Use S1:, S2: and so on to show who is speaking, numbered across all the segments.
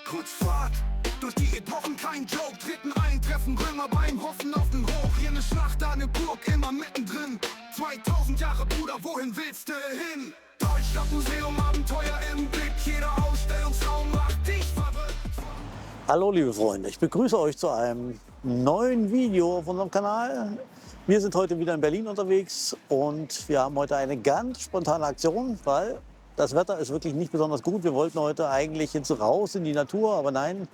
S1: Kurzfahrt durch die Epochen, kein Joke. Treten ein, treffen Römer beim Hoffen auf den Hoch. Hier eine Schlacht, da eine Burg, immer mittendrin. 2000 Jahre, Bruder, wohin willst du hin? Deutschlandmuseum, Abenteuer im Blick. Jeder Ausstellungsraum macht dich verrückt.
S2: Hallo liebe Freunde, ich begrüße euch zu einem neuen Video auf unserem Kanal. Wir sind heute wieder in Berlin unterwegs und wir haben heute eine ganz spontane Aktion, weil das Wetter ist wirklich nicht besonders gut. Wir wollten heute eigentlich jetzt raus in die Natur, aber nein,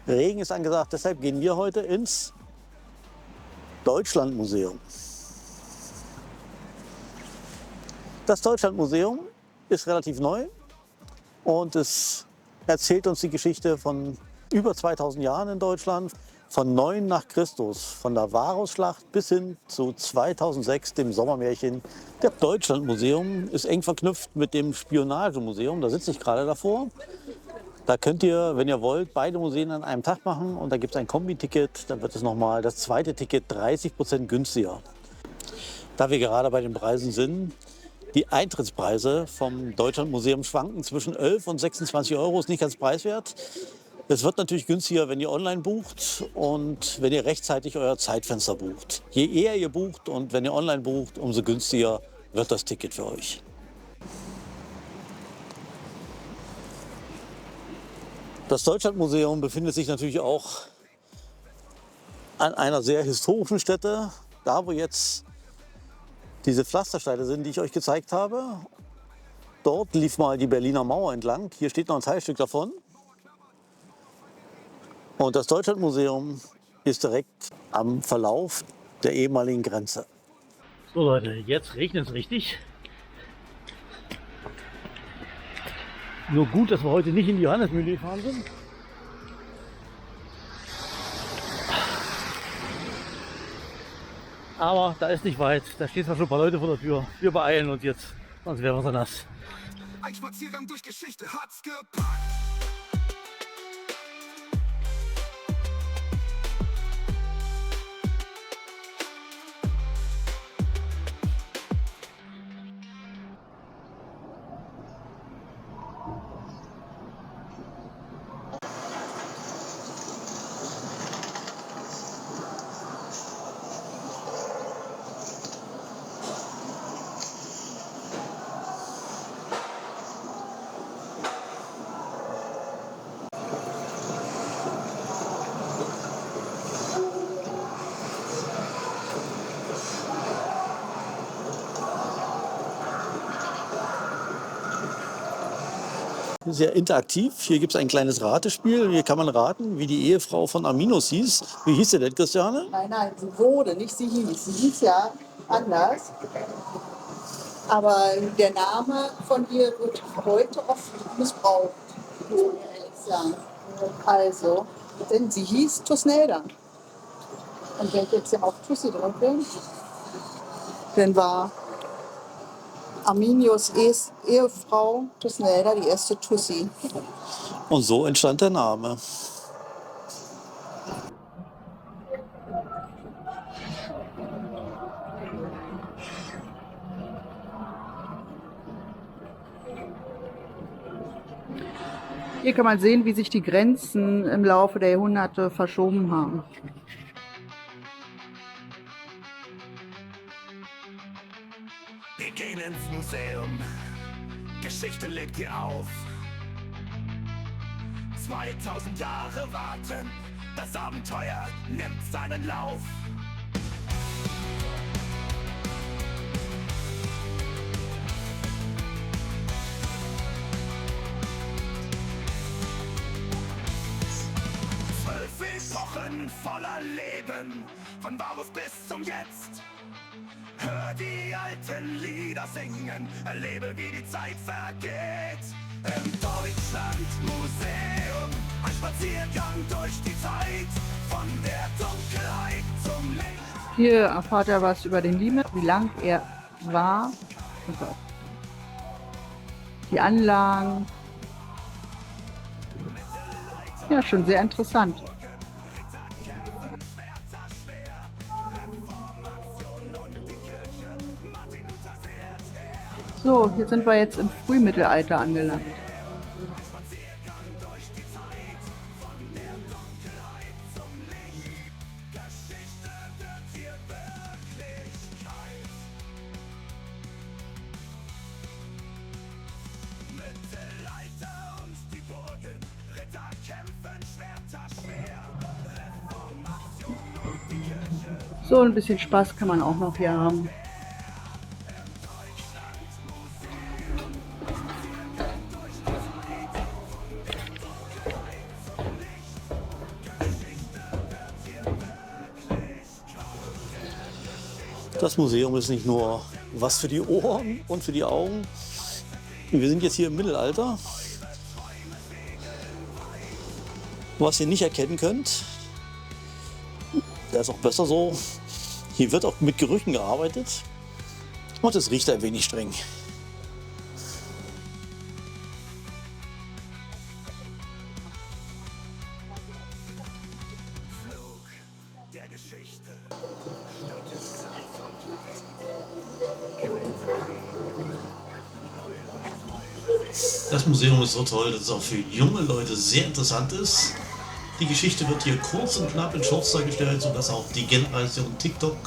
S2: Regen ist angesagt. Deshalb gehen wir heute ins Deutschlandmuseum. Das Deutschlandmuseum ist relativ neu und es erzählt uns die Geschichte von über 2000 Jahren in Deutschland, von 9 nach Christus, von der Varusschlacht bis hin zu 2006, dem Sommermärchen. Das Deutschlandmuseum ist eng verknüpft mit dem Spionagemuseum, da sitze ich gerade davor. Da könnt ihr, wenn ihr wollt, beide Museen an einem Tag machen und da gibt es ein Kombi-Ticket, dann wird es nochmal das zweite Ticket 30% günstiger. Da wir gerade bei den Preisen sind, die Eintrittspreise vom Deutschlandmuseum schwanken zwischen 11 und 26 Euro, ist nicht ganz preiswert. Es wird natürlich günstiger, wenn ihr online bucht und wenn ihr rechtzeitig euer Zeitfenster bucht. Je eher ihr bucht und wenn ihr online bucht, umso günstiger wird das Ticket für euch. Das Deutschlandmuseum befindet sich natürlich auch an einer sehr historischen Stätte, da wo jetzt diese Pflastersteine sind, die ich euch gezeigt habe. Dort lief mal die Berliner Mauer entlang. Hier steht noch ein Teilstück davon. Und das Deutschlandmuseum ist direkt am Verlauf der ehemaligen Grenze.
S3: So Leute, jetzt regnet es richtig. Nur gut, dass wir heute nicht in die Johannesmühle gefahren sind. Aber da ist nicht weit, da stehen zwar schon ein paar Leute vor der Tür. Wir beeilen uns jetzt, sonst wären wir so nass.
S1: Ein Spaziergang durch Geschichte hat's gepackt.
S2: Sehr interaktiv. Hier gibt es ein kleines Ratespiel. Hier kann man raten, wie die Ehefrau von Arminus hieß. Wie hieß sie denn, Christiane?
S4: Nein, sie wurde, nicht sie hieß. Sie hieß ja anders. Aber der Name von ihr wird heute oft missbraucht, muss man ehrlich sagen. Also, denn sie hieß Thusnelda. Und wenn ich jetzt hier auf Tussi drücke, dann war Arminius Ehefrau Thusnelda die erste Tussi.
S2: Und so entstand der Name.
S4: Hier kann man sehen, wie sich die Grenzen im Laufe der Jahrhunderte verschoben haben.
S1: Wir gehen ins Museum, Geschichte legt hier auf. 2000 Jahre warten, das Abenteuer nimmt seinen Lauf. Wochen voller Leben, von Varus bis zum Jetzt. Hör die alten Lieder singen, erlebe wie die Zeit vergeht. Im Deutschlandmuseum, ein Spaziergang durch die Zeit, von der Dunkelheit zum Licht.
S4: Hier erfahrt er was über den Limit, wie lang er war. Oh Gott. Die Anlagen. Ja, schon sehr interessant. So, hier sind wir jetzt im Frühmittelalter angelangt.
S5: So ein bisschen Spaß kann man auch noch hier haben.
S2: Das Museum ist nicht nur was für die Ohren und für die Augen. Wir sind jetzt hier im Mittelalter. Was ihr nicht erkennen könnt, das ist auch besser so. Hier wird auch mit Gerüchen gearbeitet und es riecht ein wenig streng.
S6: Das Museum ist so toll, dass es auch für junge Leute sehr interessant ist. Die Geschichte wird hier kurz und knapp in Shorts dargestellt, sodass auch die Generation TikTok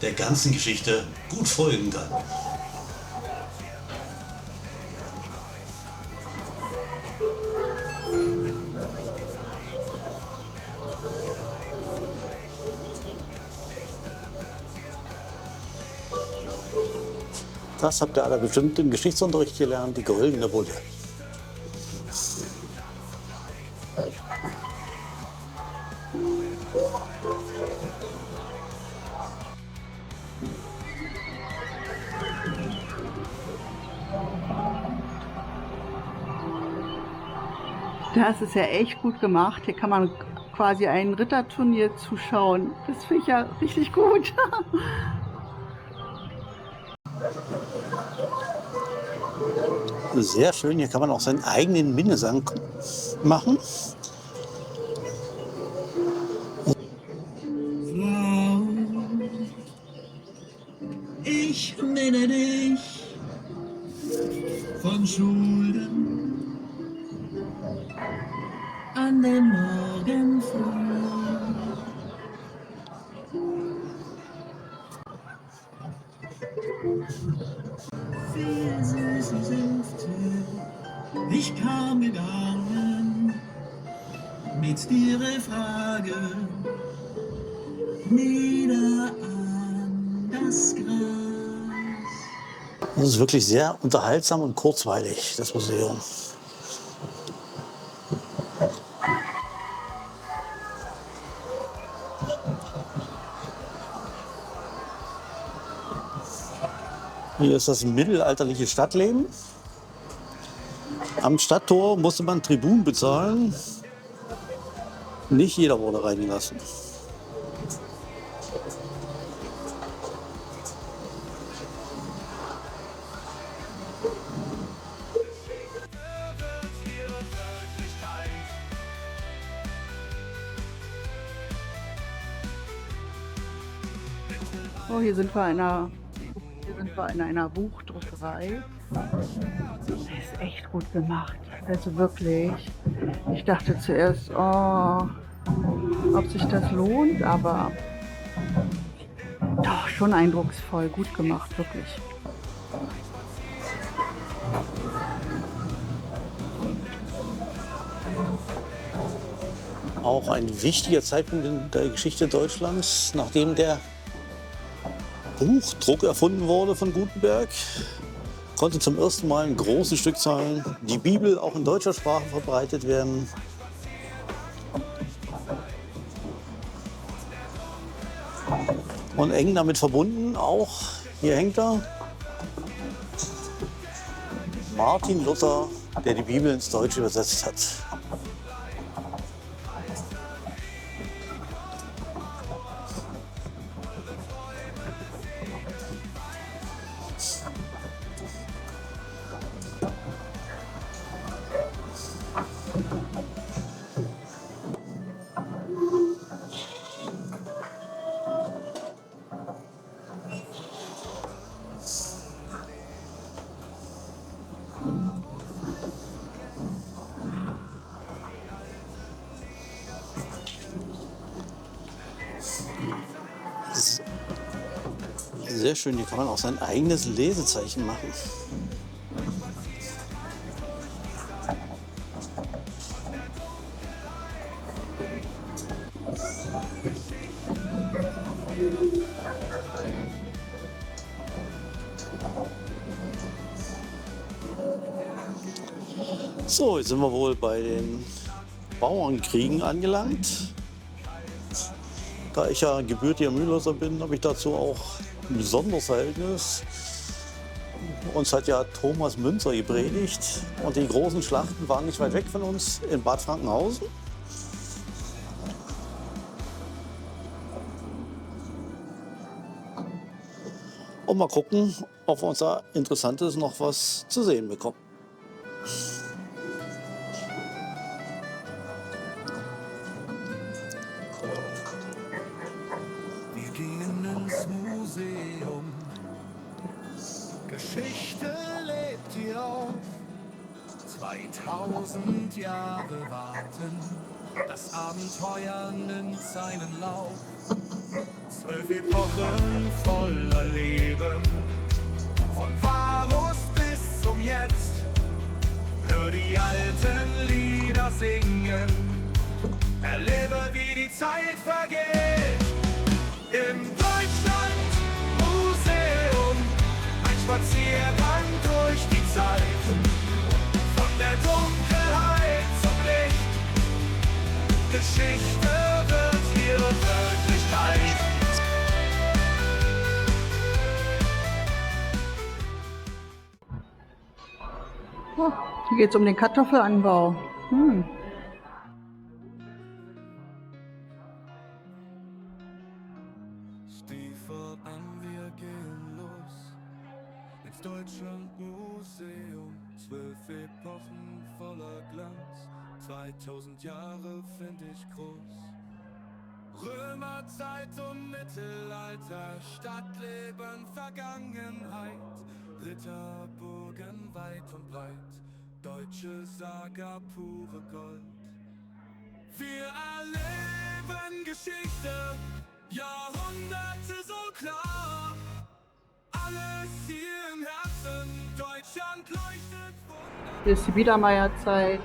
S6: der ganzen Geschichte gut folgen kann.
S2: Das habt ihr alle bestimmt im Geschichtsunterricht gelernt, die goldene Bulle.
S5: Das ist ja echt gut gemacht. Hier kann man quasi ein Ritterturnier zuschauen. Das finde ich ja richtig gut.
S2: Sehr schön, hier kann man auch seinen eigenen Minnesang machen.
S7: Ich nenne dich von Schulden an den Morgen früh. Viel süße Sänfte, ich kam gegangen mit ihrer Frage nieder an das Gras.
S2: Das ist wirklich sehr unterhaltsam und kurzweilig, das Museum. Hier ist das mittelalterliche Stadtleben. Am Stadttor musste man Tribut bezahlen. Nicht jeder wurde reingelassen.
S5: Oh, hier sind wir in einer Buchdruckerei. Das ist echt gut gemacht. Also wirklich. Ich dachte zuerst, oh, ob sich das lohnt, aber doch schon eindrucksvoll. Gut gemacht, wirklich.
S2: Auch ein wichtiger Zeitpunkt in der Geschichte Deutschlands, nachdem der Buchdruck erfunden wurde von Gutenberg, konnte zum ersten Mal in großen Stückzahlen die Bibel auch in deutscher Sprache verbreitet werden. Und eng damit verbunden auch, hier hängt er, Martin Luther, der die Bibel ins Deutsche übersetzt hat. Sehr schön, hier kann man auch sein eigenes Lesezeichen machen. So, jetzt sind wir wohl bei den Bauernkriegen angelangt. Da ich ja gebürtiger Mühlhäuser bin, habe ich dazu auch ein besonderes Verhältnis. Uns hat ja Thomas Münzer gepredigt und die großen Schlachten waren nicht weit weg von uns in Bad Frankenhausen. Und mal gucken, ob wir uns da Interessantes noch was zu sehen bekommen.
S1: Wir gehen ins Museum. Geschichte lebt hier auf. 2000 Jahre warten. Das Abenteuer nimmt seinen Lauf. 12 Epochen voller Leben. Von Varus bis zum Jetzt. Hör die alten Lieder singen. Erlebe, wie die Zeit vergeht. Im Deutschland-Museum. Ein Spaziergang durch die Zeit. Von der Dunkelheit zum Licht. Geschichte wird hier Wirklichkeit.
S5: Oh, hier geht es um den Kartoffelanbau.
S1: Stiefel an, wir gehen los ins Deutschlandmuseum. 12 Epochen voller Glanz, 2000 Jahre find ich groß. Römerzeit und Mittelalter, Stadtleben, Vergangenheit, Ritterburgen weit und breit, deutsche Saga, pure Gold. Wir erleben Geschichte, Jahrhunderte so klar. Alles hier im Herzen, Deutschland leuchtet wunderbar.
S5: Hier ist die Biedermeierzeit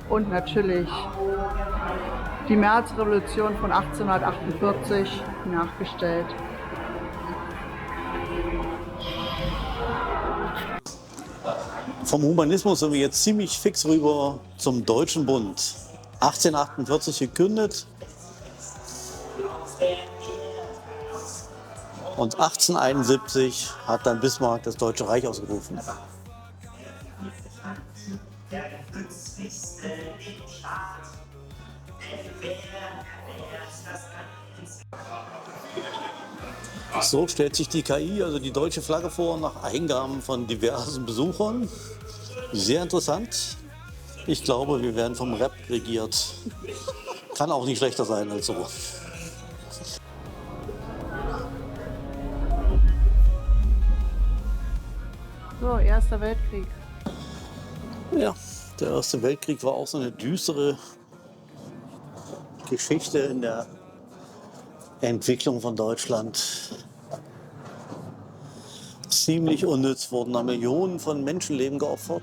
S5: und natürlich die Märzrevolution von 1848 nachgestellt.
S2: Vom Humanismus sind wir jetzt ziemlich fix rüber zum Deutschen Bund. 1848 gegründet und 1871 hat dann Bismarck das Deutsche Reich ausgerufen. So stellt sich die KI, also die deutsche Flagge, vor, nach Eingaben von diversen Besuchern. Sehr interessant. Ich glaube, wir werden vom Rap regiert. Kann auch nicht schlechter sein als so.
S5: So, Erster Weltkrieg.
S2: Ja, der Erste Weltkrieg war auch so eine düstere Geschichte in der Entwicklung von Deutschland. Ziemlich unnütz, wurden da Millionen von Menschenleben geopfert.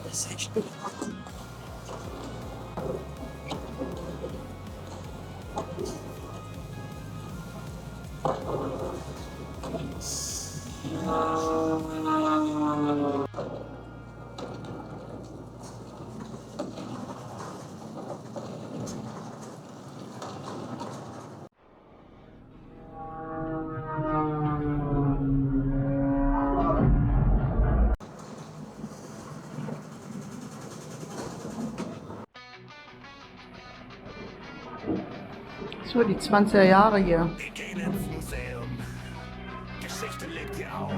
S2: Das ist echt gut.
S5: So, die 20er Jahre hier.
S1: Wir gehen ins Museum. Geschichte lebt hier auf.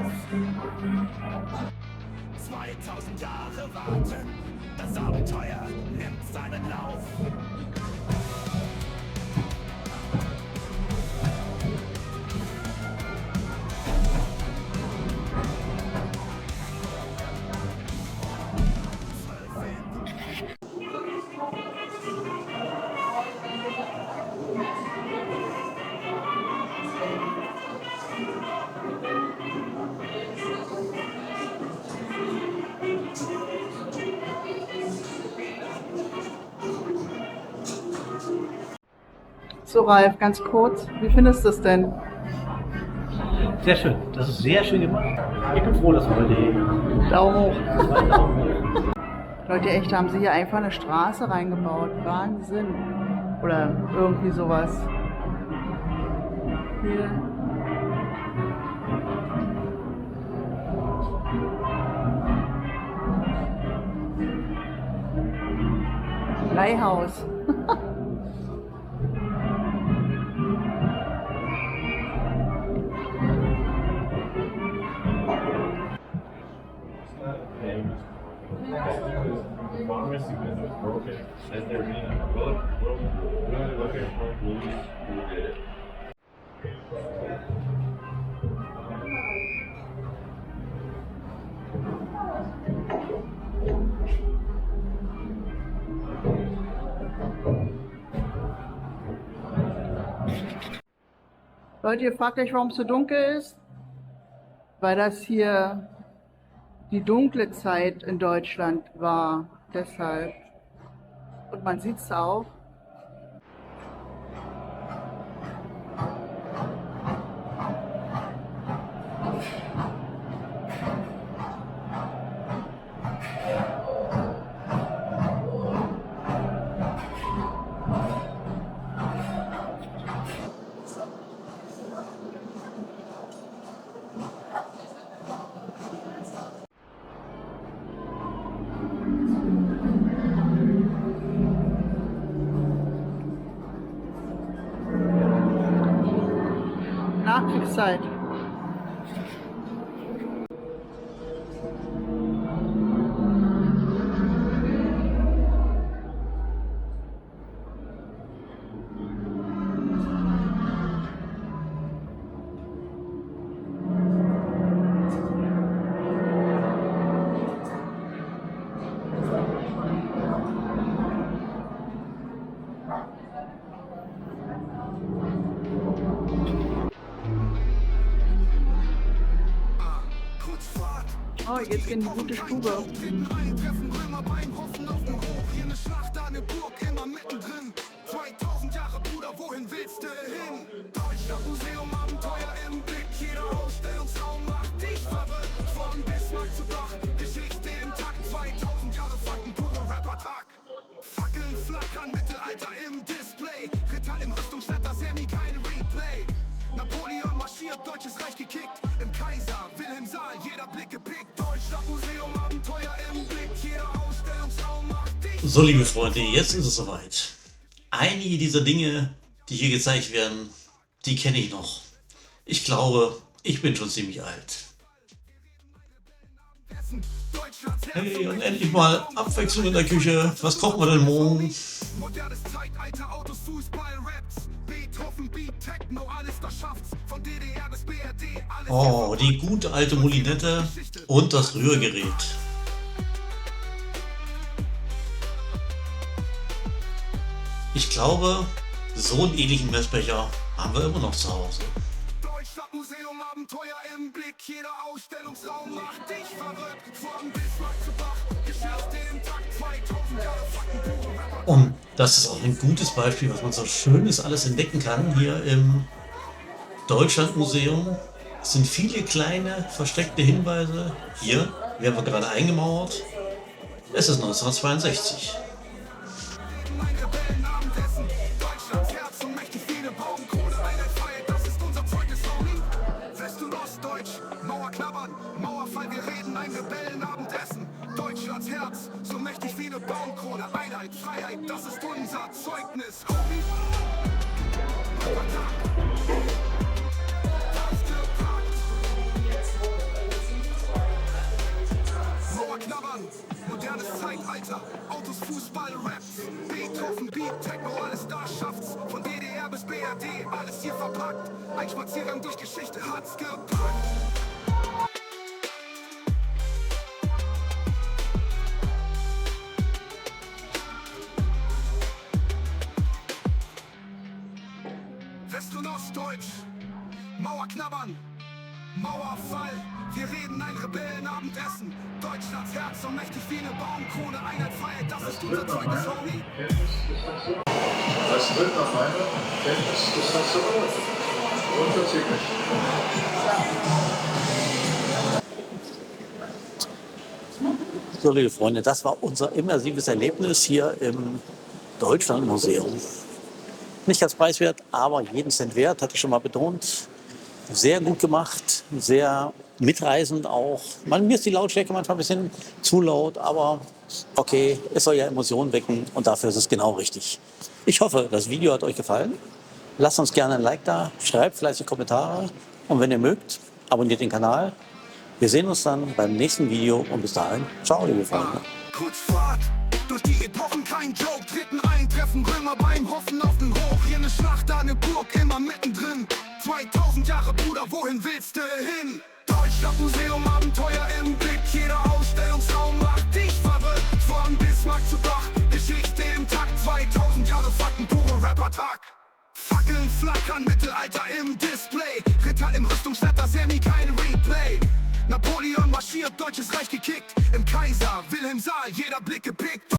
S1: 2000 Jahre warten. Das Abenteuer nimmt seinen Lauf.
S5: So Ralf, ganz kurz, wie findest du es denn?
S3: Sehr schön. Das ist sehr schön gemacht. Ich bin froh, dass wir heute hier
S5: Daumen hoch.
S3: Daumen hoch.
S5: Leute, echt, da haben sie hier einfach eine Straße reingebaut. Wahnsinn. Oder irgendwie sowas. Hier. Leihhaus. Leute, ihr fragt euch, warum es so dunkel ist? Weil das hier die dunkle Zeit in Deutschland war. Deshalb. Und man sieht es auch. Nachkriegszeit. Oh, jetzt in die gute Stube.
S1: Eintreffen Römer beim Hoffen auf dem Hof. Hier eine Schlacht, da eine Burg, immer mittendrin. 2000 Jahre, Bruder, wohin willst du hin? Deutschland Museum, Abenteuer im Blick. Jeder Ausstellungsraum macht dich verrückt. Von Bismarck zu Dach, Geschichte intakt. 2000 Jahre Fakten, purer Rap-Attack. Fackeln flackern, Mittelalter im Display. Ritter im Rüstungswetter, Semi, kein Replay. Napoleon marschiert, deutsches Reich gekickt. Im Kaiser, Wilhelm Saal, jeder Blick gepickt. Deutschland Museum, Abenteuer im Blick. Jeder Ausstellungsraum macht dich.
S6: So, liebe Freunde, jetzt ist es soweit. Einige dieser Dinge, die hier gezeigt werden, die kenne ich noch. Ich glaube, ich bin schon ziemlich alt. Hey, und endlich mal Abwechslung in der Küche. Was kochen wir denn morgen?
S1: Modernes Zeitalter, Autos, Fußball, Raps. Beethoven, Beat, Techno, alles das schafft's. Von DDR bis BRD, alles.
S6: Oh, die gute alte Moulinette und das Rührgerät. Ich glaube, so einen ähnlichen Messbecher haben wir immer noch zu Hause.
S1: Deutschland Museum, Abenteuer im Blick. Jeder Ausstellungsraum macht dich verrückt. Von Bismarck zu Bach, Geschichte intakt. 2000 Jahre Fakten, pure Rap.
S6: Und das ist auch ein gutes Beispiel, was man so Schönes alles entdecken kann hier im Deutschlandmuseum. Es sind viele kleine versteckte Hinweise. Hier werden wir gerade eingemauert. Es ist 1962.
S1: Ein Rebellenabendessen. Deutschlands Herz und mächtig viele Baumkrone. Einheitsfreiheit, das ist unser Zeugnis, Homie. West- und Ostdeutsch, Mauer knabbern, Mauerfall, wir reden. Ein Rebellenabendessen. Deutschlands Herz, so mächtig wie eine Baumkrone. Einheit, Freiheit, das ist unser Zeugnis, Homie. Mauer knabbern, modernes Zeitalter, Autos, Fußball, Raps, Beethoven, Beat, Techno, alles da schafft's. Von DDR bis BRD, alles hier verpackt. Ein Spaziergang durch Geschichte hat's gepackt. West- und Ostdeutsch, Mauer knabbern, Mauerfall, wir reden ein Rebellenabendessen. Deutschlands Herz so mächtig wie eine Baumkrone, Einheit, Freiheit, das ist unser Zeugnis, Homie.
S8: Das tritt nach meiner Kenntnis des Restaurants. Unverzüglich.
S2: So, liebe Freunde, das war unser immersives Erlebnis hier im Deutschlandmuseum. Nicht ganz preiswert, aber jeden Cent wert, hatte ich schon mal betont. Sehr gut gemacht, sehr mitreißend auch. Mir ist die Lautstärke manchmal ein bisschen zu laut, aber okay, es soll ja Emotionen wecken und dafür ist es genau richtig. Ich hoffe, das Video hat euch gefallen. Lasst uns gerne ein Like da, schreibt fleißig Kommentare und wenn ihr mögt, abonniert den Kanal. Wir sehen uns dann beim nächsten Video und bis dahin, ciao liebe Freunde.
S1: Kurzfahrt durch die Epochen, kein Joke. Dritten Eintreffen, Römer beim Hoffen auf den Hoch. Hier eine Schlacht, da eine Burg, immer mittendrin. 2000 Jahre, Bruder, wohin willst du hin? Deutschlandmuseum, Abenteuer im Blick. Jeder Ausstellungsraum macht dich verrückt. Von Bismarck zu Dach, Geschichte im Takt. 2000 Jahre Fakten, pure Rap-Attack. Fackeln flackern, Mittelalter im Display. Ritter im Rüstungswetter, Sammy, kein Replay. Napoleon marschiert, deutsches Reich gekickt. Im Kaiser, Wilhelm Saal, jeder Blick gepickt.